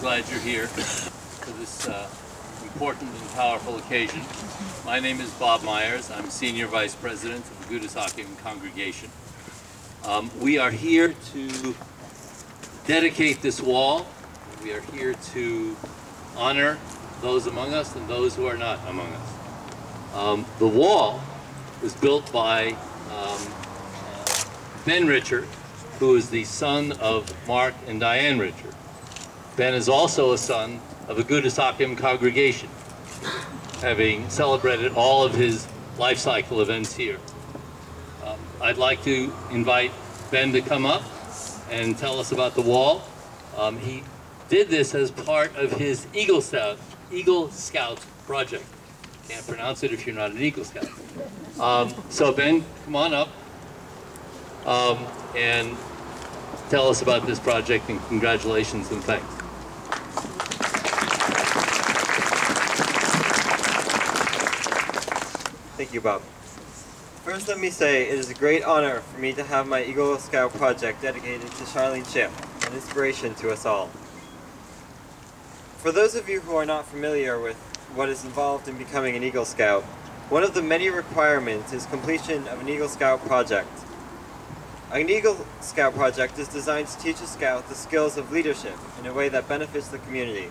glad you're here for this important and powerful occasion. My name is Bob Meyers. I'm Senior Vice President of the Agudas Achim Congregation. We are here to dedicate this wall. We are here to honor those among us and those who are not among us. The wall was built by Ben Richard, who is the son of Mark and Diane Richard. Ben is also a son of the Agudas Achim Congregation, having celebrated all of his life cycle events here. I'd like to invite Ben to come up and tell us about the wall. He did this as part of his Eagle Scout project. Can't pronounce it if you're not an Eagle Scout. So Ben, come on up and tell us about this project, and congratulations and thanks. Thank you, Bob. First, let me say it is a great honor for me to have my Eagle Scout project dedicated to Charlene Schiff, an inspiration to us all. For those of you who are not familiar with what is involved in becoming an Eagle Scout, one of the many requirements is completion of an Eagle Scout project. An Eagle Scout project is designed to teach a Scout the skills of leadership in a way that benefits the community.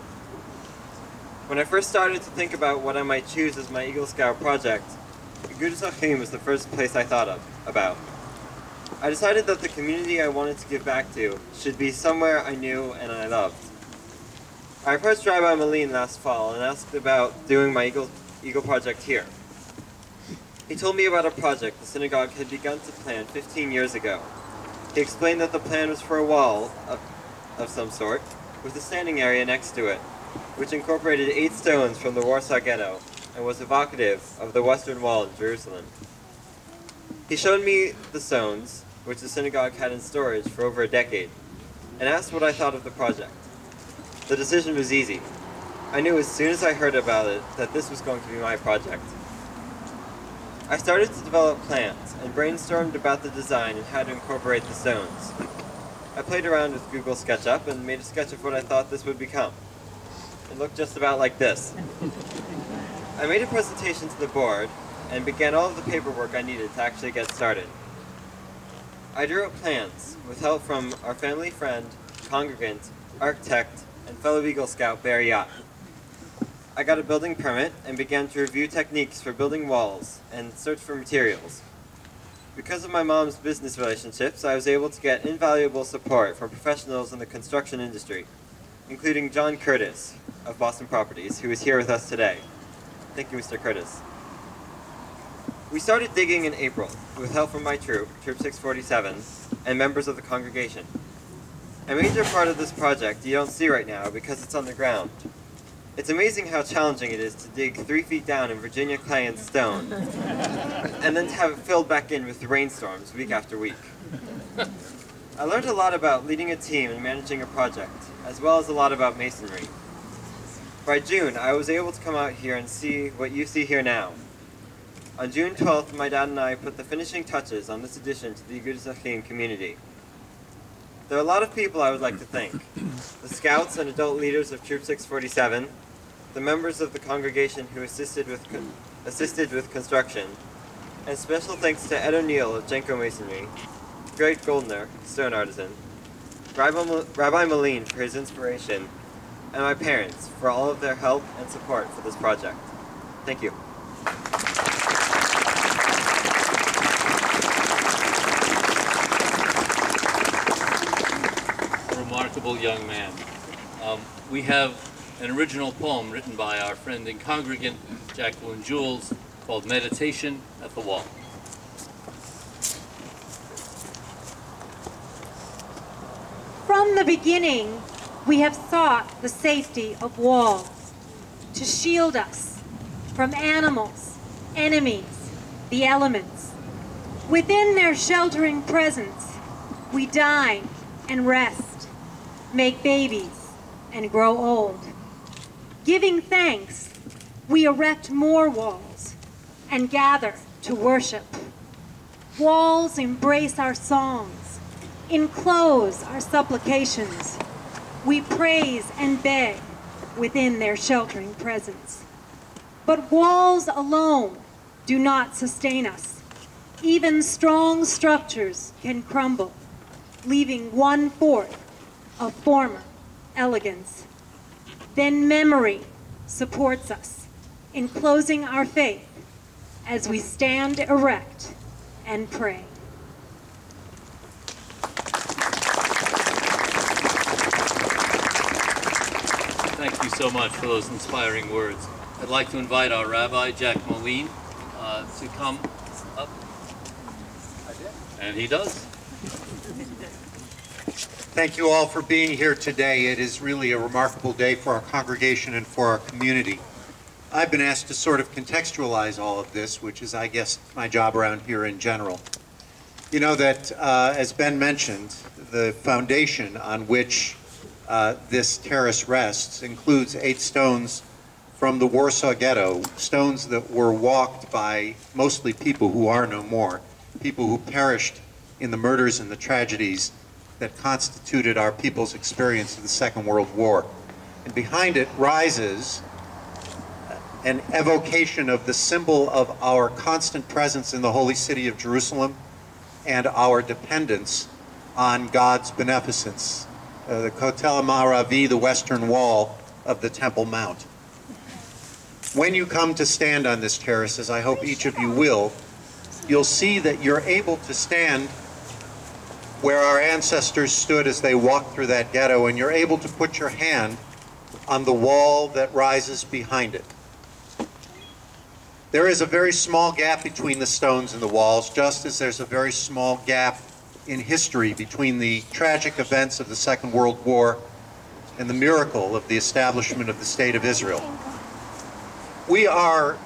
When I first started to think about what I might choose as my Eagle Scout project, Agudas Achim was the first place I thought about. I decided that the community I wanted to give back to should be somewhere I knew and I loved. I approached Rabbi Moline last fall and asked about doing my Eagle project here. He told me about a project the synagogue had begun to plan 15 years ago. He explained that the plan was for a wall of some sort, with a standing area next to it, which incorporated 8 stones from the Warsaw Ghetto and was evocative of the Western Wall in Jerusalem. He showed me the stones, which the synagogue had in storage for over a decade, and asked what I thought of the project. The decision was easy. I knew as soon as I heard about it that this was going to be my project. I started to develop plans and brainstormed about the design and how to incorporate the stones. I played around with Google SketchUp and made a sketch of what I thought this would become. It looked just about like this. I made a presentation to the board and began all of the paperwork I needed to actually get started. I drew up plans with help from our family friend, congregant, architect, and fellow Eagle Scout Barry Yacht. I got a building permit and began to review techniques for building walls and search for materials. Because of my mom's business relationships, I was able to get invaluable support from professionals in the construction industry, including John Curtis of Boston Properties, who is here with us today. Thank you, Mr. Curtis. We started digging in April with help from my troop, Troop 647, and members of the congregation. A major part of this project you don't see right now because it's on the ground. It's amazing how challenging it is to dig 3 feet down in Virginia clay and stone, and then to have it filled back in with rainstorms week after week. I learned a lot about leading a team and managing a project, as well as a lot about masonry. By June, I was able to come out here and see what you see here now. On June 12th, my dad and I put the finishing touches on this addition to the Agudas Achim community. There are a lot of people I would like to thank. The Scouts and adult leaders of Troop 647, the members of the congregation who assisted with construction, and special thanks to Ed O'Neill of Jenko Masonry, Greg Goldner, stone artisan, Rabbi Moline for his inspiration, and my parents for all of their help and support for this project. Thank you. Remarkable young man. We have an original poem written by our friend and congregant, Jackie Jules, called Meditation at the Wall. From the beginning, we have sought the safety of walls to shield us from animals, enemies, the elements. Within their sheltering presence, we dine and rest, make babies, and grow old. Giving thanks, we erect more walls and gather to worship. Walls embrace our songs, enclose our supplications, We praise and beg within their sheltering presence. But walls alone do not sustain us. Even strong structures can crumble, leaving 1/4 of former elegance. Then memory supports us, enclosing our faith as we stand erect and pray. Thank you so much for those inspiring words. I'd like to invite our Rabbi, Jack Moline, to come up. And he does. Thank you all for being here today. It is really a remarkable day for our congregation and for our community. I've been asked to sort of contextualize all of this, which is, I guess, my job around here in general. You know that, as Ben mentioned, the foundation on which this terrace rests includes 8 stones from the Warsaw Ghetto, stones that were walked by mostly people who are no more, people who perished in the murders and the tragedies that constituted our people's experience of the Second World War. And behind it rises an evocation of the symbol of our constant presence in the holy city of Jerusalem and our dependence on God's beneficence. The Kotel Ma'aravi, the western wall of the Temple Mount. When you come to stand on this terrace, as I hope each of you will, you'll see that you're able to stand where our ancestors stood as they walked through that ghetto, and you're able to put your hand on the wall that rises behind it. There is a very small gap between the stones and the walls, just as there's a very small gap in history between the tragic events of the Second World War and the miracle of the establishment of the State of Israel. We are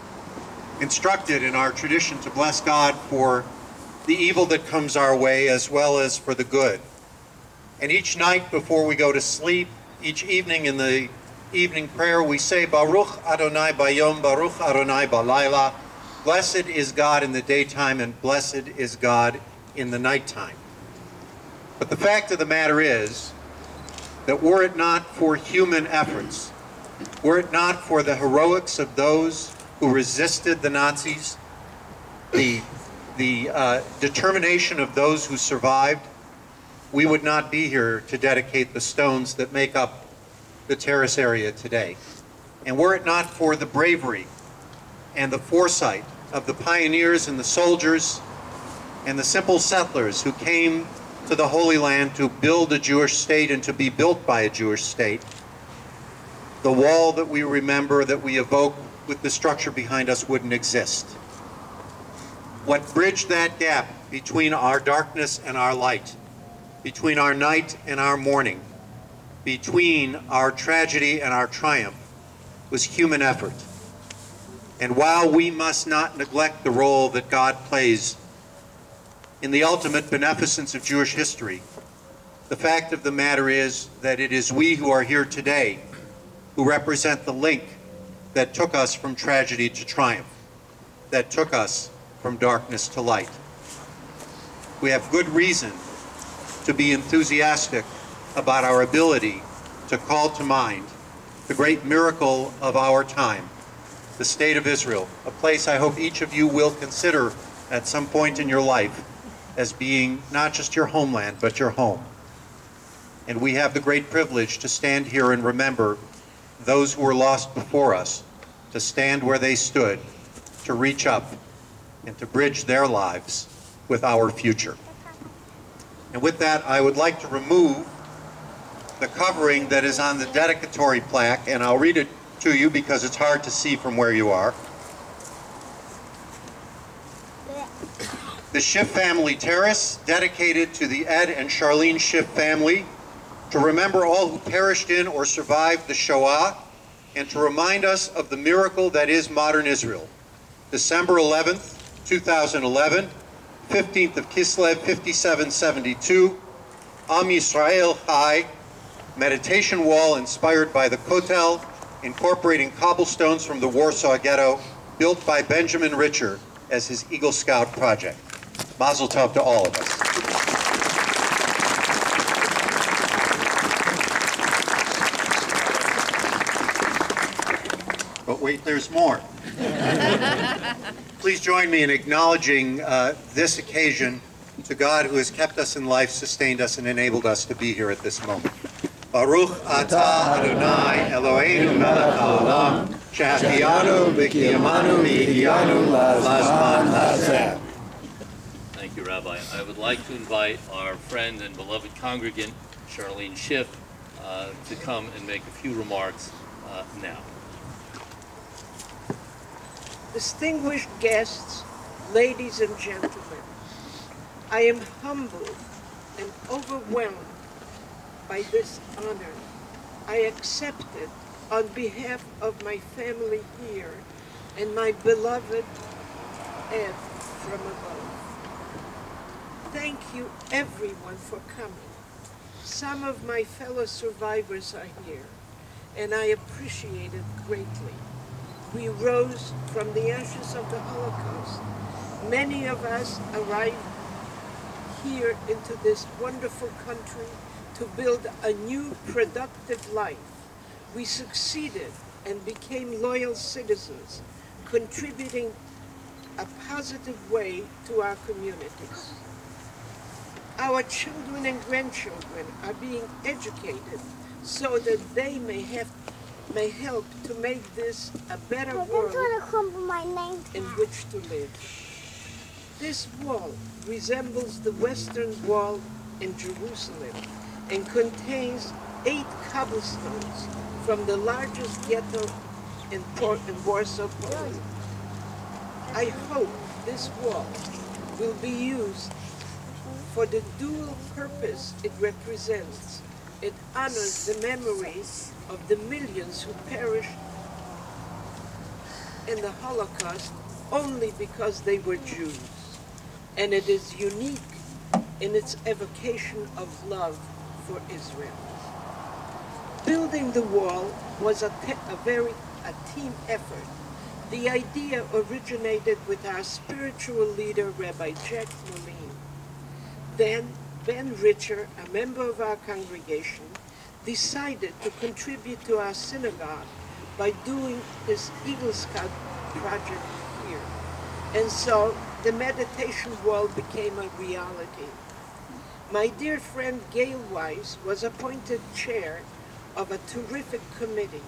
instructed in our tradition to bless God for the evil that comes our way as well as for the good. And each night before we go to sleep, each evening in the evening prayer, we say, Baruch Adonai Bayom, Baruch Adonai Balayla. Blessed is God in the daytime and blessed is God in the nighttime. But the fact of the matter is that were it not for human efforts, were it not for the heroics of those who resisted the Nazis, the determination of those who survived, we would not be here to dedicate the stones that make up the terrace area today. And were it not for the bravery and the foresight of the pioneers and the soldiers and the simple settlers who came to the Holy Land to build a Jewish state and to be built by a Jewish state, the wall that we remember, that we evoke with the structure behind us, wouldn't exist. What bridged that gap between our darkness and our light, between our night and our morning, between our tragedy and our triumph, was human effort. And while we must not neglect the role that God plays in the ultimate beneficence of Jewish history, the fact of the matter is that it is we who are here today who represent the link that took us from tragedy to triumph, that took us from darkness to light. We have good reason to be enthusiastic about our ability to call to mind the great miracle of our time, the State of Israel, a place I hope each of you will consider at some point in your life as being not just your homeland, but your home. And we have the great privilege to stand here and remember those who were lost before us, to stand where they stood, to reach up and to bridge their lives with our future. And with that, I would like to remove the covering that is on the dedicatory plaque, and I'll read it to you because it's hard to see from where you are. The Schiff Family Terrace, dedicated to the Ed and Charlene Schiff family, to remember all who perished in or survived the Shoah, and to remind us of the miracle that is modern Israel. December 11th, 2011, 15th of Kislev, 5772, Am Yisrael Chai, meditation wall inspired by the Kotel, incorporating cobblestones from the Warsaw Ghetto, built by Benjamin Richer as his Eagle Scout project. Mazel tov to all of us. But wait, there's more. Please join me in acknowledging this occasion to God who has kept us in life, sustained us, and enabled us to be here at this moment. Baruch atah Adonai Eloheinu melech haolam, she'achiyanu v'kiyamanu v'hiyanu lazman hazeh. Thank you, Rabbi. I would like to invite our friend and beloved congregant, Charlene Schiff, to come and make a few remarks now. Distinguished guests, ladies and gentlemen, I am humbled and overwhelmed by this honor. I accept it on behalf of my family here and my beloved Ed from above. Thank you everyone for coming. Some of my fellow survivors are here, and I appreciate it greatly. We rose from the ashes of the Holocaust. Many of us arrived here into this wonderful country to build a new productive life. We succeeded and became loyal citizens, contributing a positive way to our communities. Our children and grandchildren are being educated so that they may help to make this a better world in which to live. This wall resembles the Western Wall in Jerusalem and contains 8 cobblestones from the largest ghetto in Warsaw, Poland. I hope this wall will be used for the dual purpose it represents. It honors the memories of the millions who perished in the Holocaust only because they were Jews. And it is unique in its evocation of love for Israel. Building the wall was a team effort. The idea originated with our spiritual leader, Rabbi Jackie Moline. Then Ben Richer, a member of our congregation, decided to contribute to our synagogue by doing his Eagle Scout project here. And so the meditation wall became a reality. My dear friend Gail Weiss was appointed chair of a terrific committee,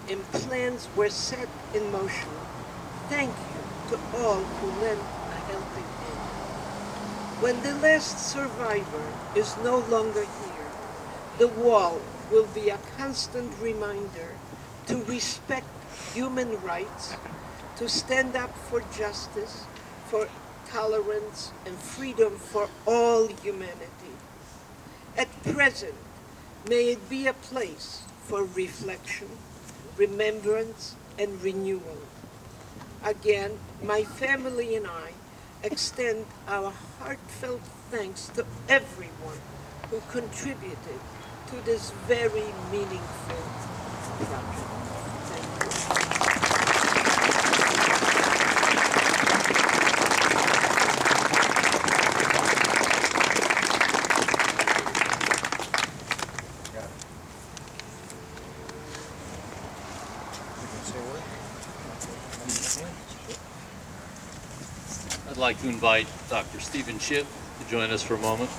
and plans were set in motion. Thank you to all who lent a helping hand. When the last survivor is no longer here, the wall will be a constant reminder to respect human rights, to stand up for justice, for tolerance and freedom for all humanity. At present, may it be a place for reflection, remembrance, and renewal. Again, my family and I extend our heartfelt thanks to everyone who contributed to this very meaningful project. Thank you. I'd like to invite Dr. Stephen Schiff to join us for a moment.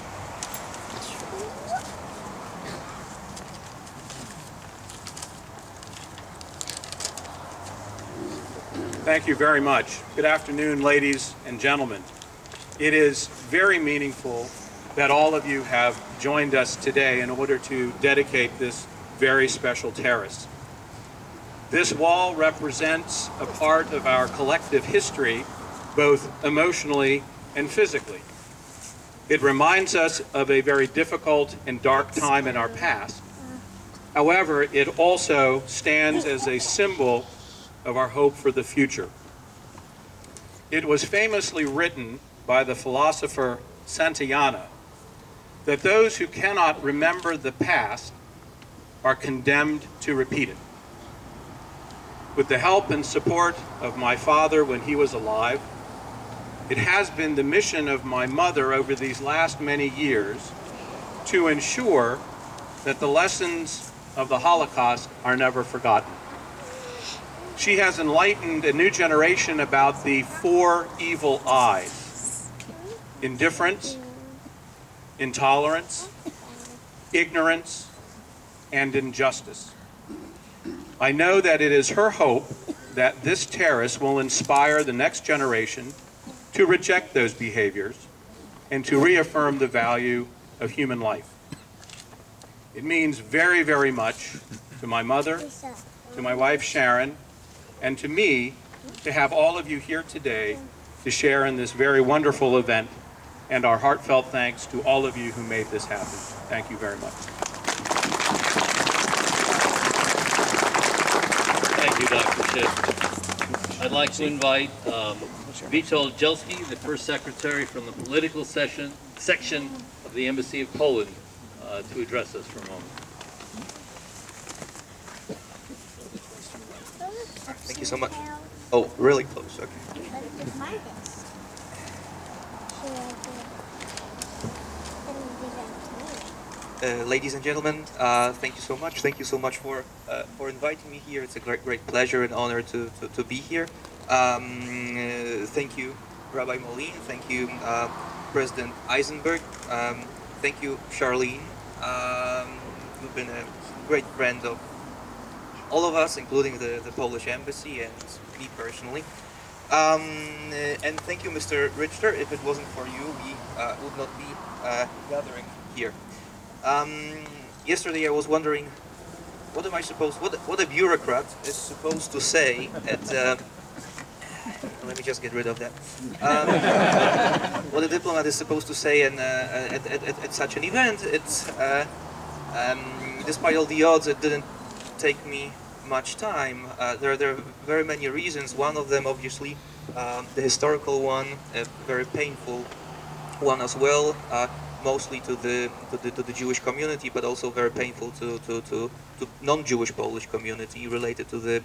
Thank you very much. Good afternoon, ladies and gentlemen. It is very meaningful that all of you have joined us today in order to dedicate this very special terrace. This wall represents a part of our collective history, both emotionally and physically. It reminds us of a very difficult and dark time in our past. However, it also stands as a symbol of our hope for the future. It was famously written by the philosopher Santayana that those who cannot remember the past are condemned to repeat it. With the help and support of my father when he was alive, it has been the mission of my mother over these last many years to ensure that the lessons of the Holocaust are never forgotten. She has enlightened a new generation about the four evil eyes: indifference, intolerance, ignorance, and injustice. I know that it is her hope that this terrace will inspire the next generation to reject those behaviors and to reaffirm the value of human life. It means very, very much to my mother, to my wife Sharon, and to me to have all of you here today to share in this very wonderful event, and our heartfelt thanks to all of you who made this happen. Thank you very much. Thank you, Dr. Schiff. I'd like to invite Witold Dzielski, the first secretary from the political section of the Embassy of Poland, to address us for a moment. Thank you so much. Oh, really close, okay. Ladies and gentlemen, thank you so much. Thank you so much for inviting me here. It's a great pleasure and honor to be here. Thank you, Rabbi Moline. Thank you, President Eisenberg. Thank you, Charlene. You've been a great friend of all of us, including the Polish embassy and me personally. And thank you, Mr. Richter. If it wasn't for you, we would not be gathering here. Yesterday I was wondering, what a bureaucrat is supposed to say at, let me just get rid of that. What a diplomat is supposed to say at such an event. It's, despite all the odds, it didn't take me much time. There are very many reasons. One of them, obviously, the historical one, a very painful one as well, mostly to the Jewish community, but also very painful to non-Jewish Polish community related to the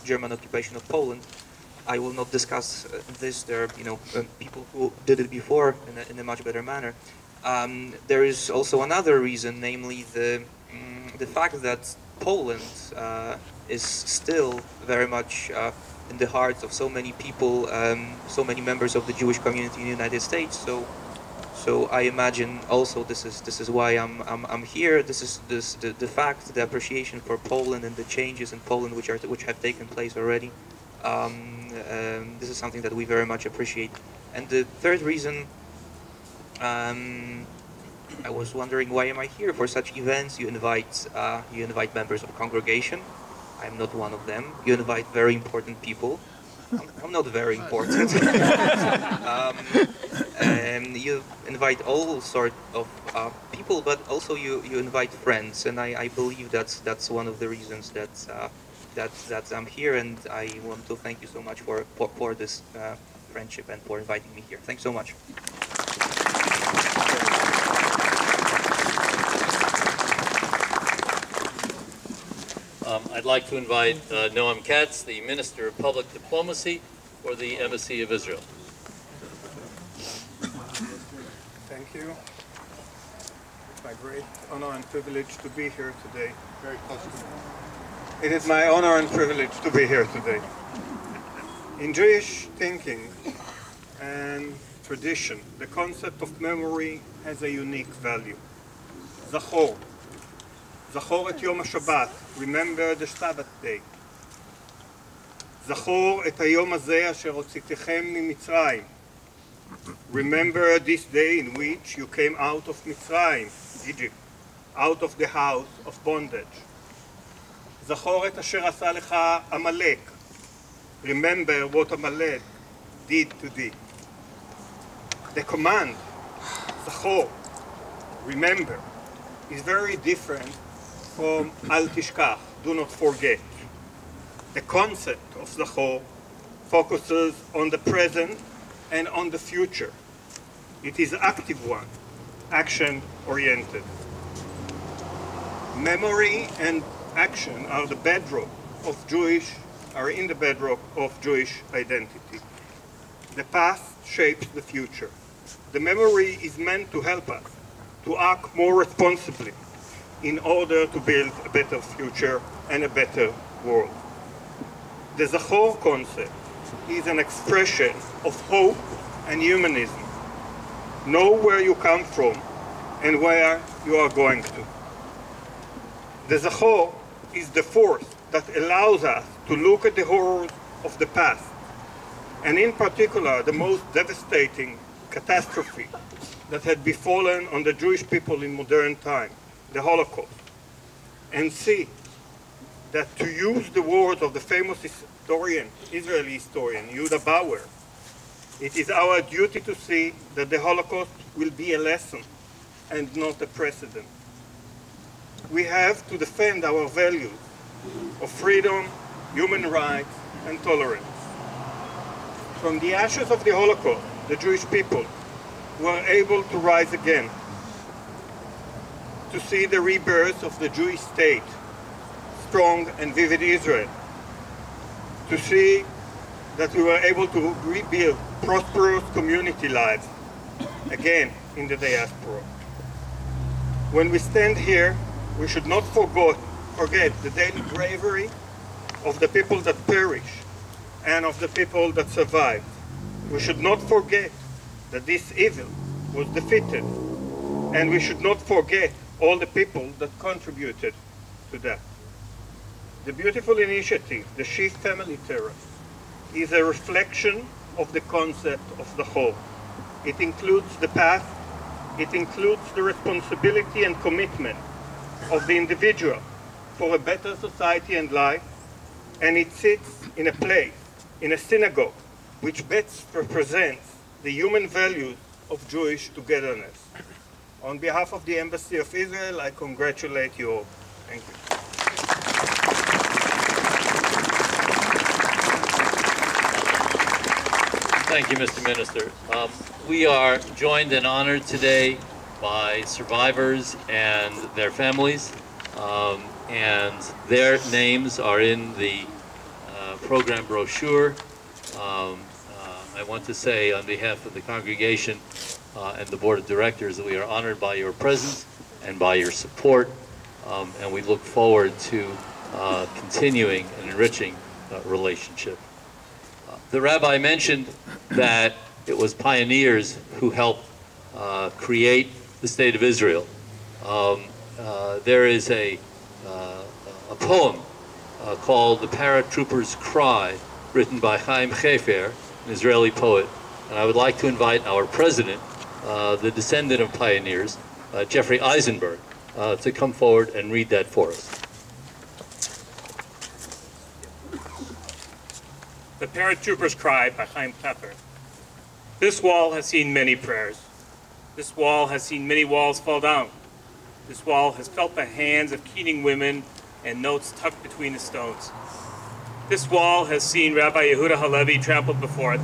German occupation of Poland. I will not discuss this. There are, people who did it before in a much better manner. There is also another reason, namely the fact that Poland is still very much in the hearts of so many people, so many members of the Jewish community in the United States. So I imagine also this is why I'm here. This is the fact, the appreciation for Poland and the changes in Poland which have taken place already. This is something that we very much appreciate. And the third reason, I was wondering, why am I here for such events? You invite members of the congregation. I'm not one of them. You invite very important people. I'm not very important. And you invite all sorts of people, but also you invite friends, and I believe that's one of the reasons that I'm here, and I want to thank you so much for this friendship and for inviting me here. Thanks so much. I'd like to invite Noam Katz, the Minister of Public Diplomacy for the Embassy of Israel. Thank you. It's my great honor and privilege to be here today. Very close to me. It is my honor and privilege to be here today. In Jewish thinking and tradition, the concept of memory has a unique value. Zachor. Zachor et Yom HaShabbat, remember the Sabbath day. Zachor et hayom hazeh asher hotzitechem mimitzrayim, remember this day in which you came out of Mitzrayim, Egypt, out of the house of bondage. Zachor et asher asa lecha Amalek, remember what Amalek did to thee. The command, Zachor, remember, is very different from Al Tishkach, do not forget. The concept of Zachor focuses on the present and on the future. It is active one, action-oriented. Memory and action are in the bedrock of Jewish identity. The past shapes the future. The memory is meant to help us to act more responsibly in order to build a better future and a better world. The Zachor concept is an expression of hope and humanism. Know where you come from and where you are going to. The Zachor is the force that allows us to look at the horrors of the past, and in particular the most devastating catastrophe that had befallen on the Jewish people in modern time, the Holocaust, and see that, to use the words of the famous historian, Israeli historian, Yehuda Bauer, it is our duty to see that the Holocaust will be a lesson and not a precedent. We have to defend our values of freedom, human rights, and tolerance. From the ashes of the Holocaust, the Jewish people were able to rise again, to see the rebirth of the Jewish state, strong and vivid Israel, to see that we were able to rebuild prosperous community lives, again in the diaspora. When we stand here, we should not forget the daily bravery of the people that perish and of the people that survived. We should not forget that this evil was defeated, and we should not forget all the people that contributed to that. The beautiful initiative, the Schiff Family Terrace, is a reflection of the concept of the whole. It includes the past, it includes the responsibility and commitment of the individual for a better society and life, and it sits in a place, in a synagogue, which best represents the human values of Jewish togetherness. On behalf of the Embassy of Israel, I congratulate you all. Thank you. Thank you, Mr. Minister. We are joined and honored today by survivors and their families, and their names are in the program brochure. I want to say on behalf of the congregation and the board of directors that we are honored by your presence and by your support, and we look forward to continuing and enriching relationship. The rabbi mentioned that it was pioneers who helped create the state of Israel. There is a poem called The Paratroopers Cry, written by Chaim Chefer, an Israeli poet, and I would like to invite our president, the descendant of pioneers, Jeffrey Eisenberg, to come forward and read that for us. The Paratroopers Cry by Chaim Chefer. This wall has seen many prayers. This wall has seen many walls fall down. This wall has felt the hands of keening women and notes tucked between the stones. This wall has seen Rabbi Yehuda Halevi trampled before it.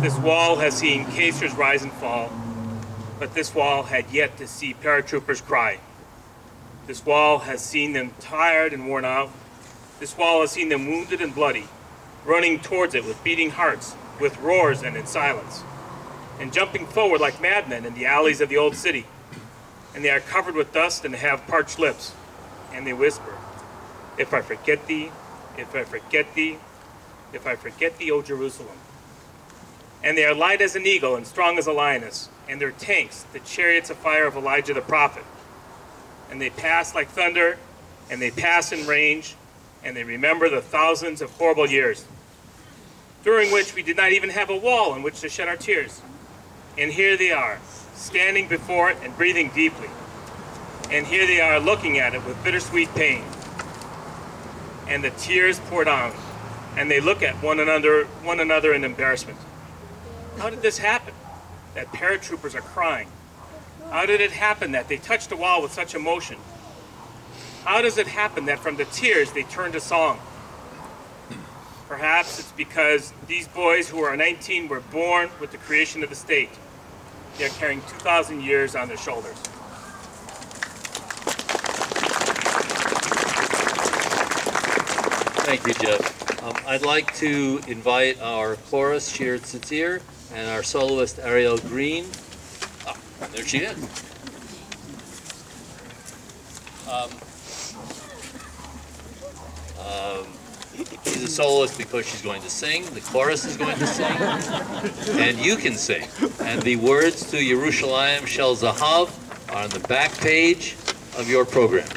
This wall has seen caesars rise and fall. But this wall had yet to see paratroopers cry. This wall has seen them tired and worn out. This wall has seen them wounded and bloody, running towards it with beating hearts, with roars and in silence, and jumping forward like madmen in the alleys of the old city. And they are covered with dust and have parched lips, and they whisper, "If I forget thee, if I forget thee, if I forget thee, O Jerusalem." And they are light as an eagle and strong as a lioness, and their tanks, the chariots of fire of Elijah the prophet. And they pass like thunder, and they pass in range, and they remember the thousands of horrible years, during which we did not even have a wall on which to shed our tears. And here they are, standing before it and breathing deeply. And here they are looking at it with bittersweet pain. And the tears pour down, and they look at one another in embarrassment. How did this happen, that paratroopers are crying? How did it happen that they touched a wall with such emotion? How does it happen that from the tears they turn to song? Perhaps it's because these boys who are 19 were born with the creation of the state. They are carrying 2,000 years on their shoulders. Thank you, Jeff. I'd like to invite our chorus, Shir Tzitzir, and our soloist, Arielle Greene. Ah, there she is. She's a soloist because she's going to sing, the chorus is going to sing, and you can sing. And the words to Yerushalayim Shel Zahav are on the back page of your program.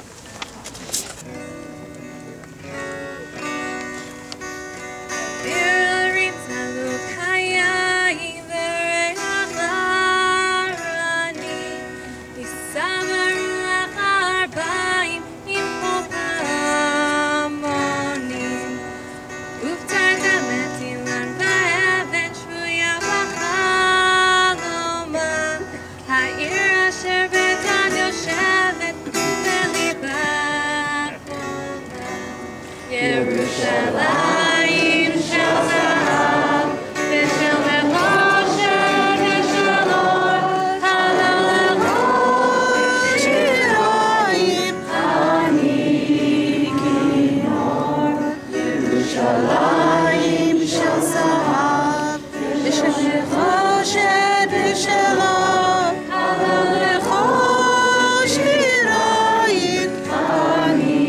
Yerushalayim shel zahav, v'shel nechoshet v'shalom, halalecho shirayim, ani kinor. Yerushalayim shel zahav, v'shel nechoshet v'shalom, halalecho shirayim, ani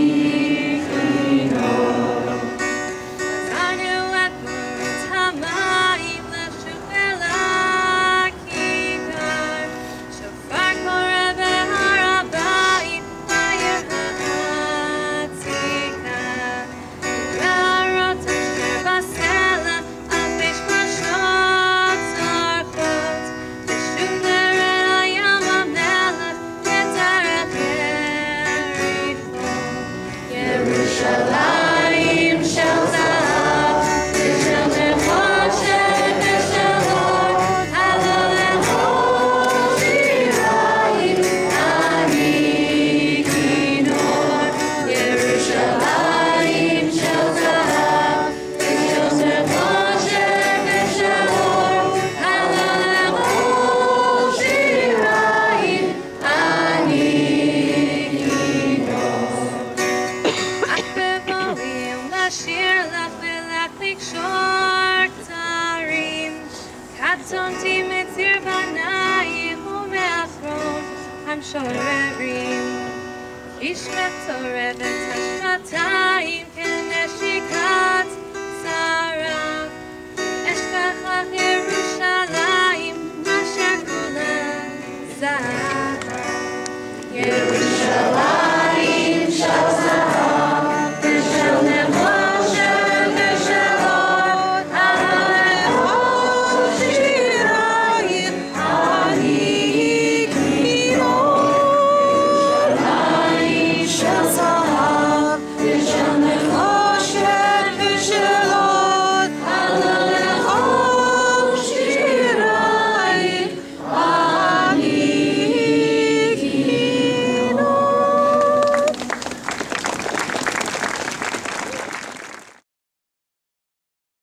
Ish metzoreh v'tashvatayim keneshikah